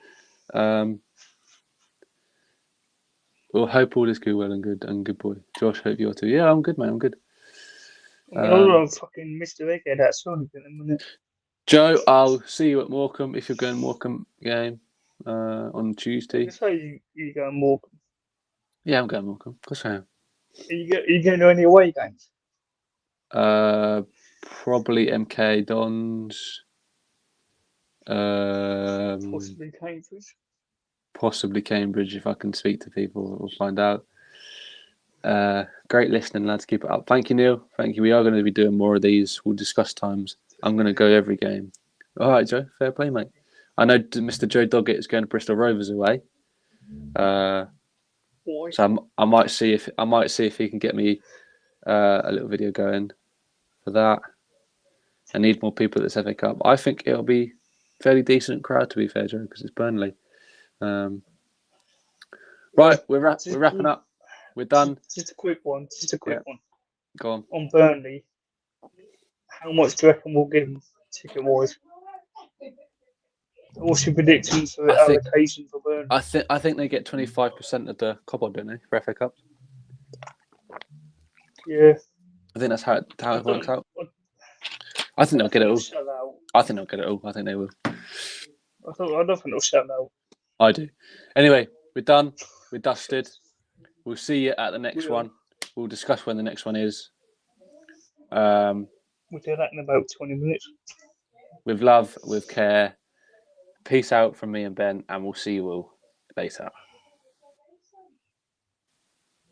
Well, hope all is good, well and good boy. Josh, hope you are too. Yeah, I'm good, mate. I'm good. I'm fucking Mr. Egghead at Sonic in a minute. Joe, I'll see you at Morecambe if you're going Morecambe game on Tuesday. Just say you going Morecambe. Yeah, I'm going Morecambe. Of course I am. Are you going to any away games? Probably MK Dons. Possibly Cambridge if I can speak to people. We'll find out. Great listening, lads. Keep it up. Thank you, Neil. Thank you. We are going to be doing more of these. We'll discuss times. I'm going to go every game. All right, Joe. Fair play, mate. I know Mr. Joe Doggett is going to Bristol Rovers away. So I might see if he can get me a little video going for that. I need more people at this FA Cup. I think it'll be a fairly decent crowd, to be fair, Joe, because it's Burnley. Right, we're wrapping up. We're done. Just a quick one. One. Go on Burnley. How much do you reckon we'll give them ticket-wise? What's your predictions for allocation for Burnley? I think they get 25% of the cobble, don't they, for FA Cup? Yeah. I think that's how it works out. I think they'll get it all. I think they'll get it all. I think they will. I don't think they'll sell out. I do. Anyway, we're done. We're dusted. We'll see you at the next one. We'll discuss when the next one is. We'll do that in about 20 minutes. With love, with care. Peace out from me and Ben, and we'll see you all later.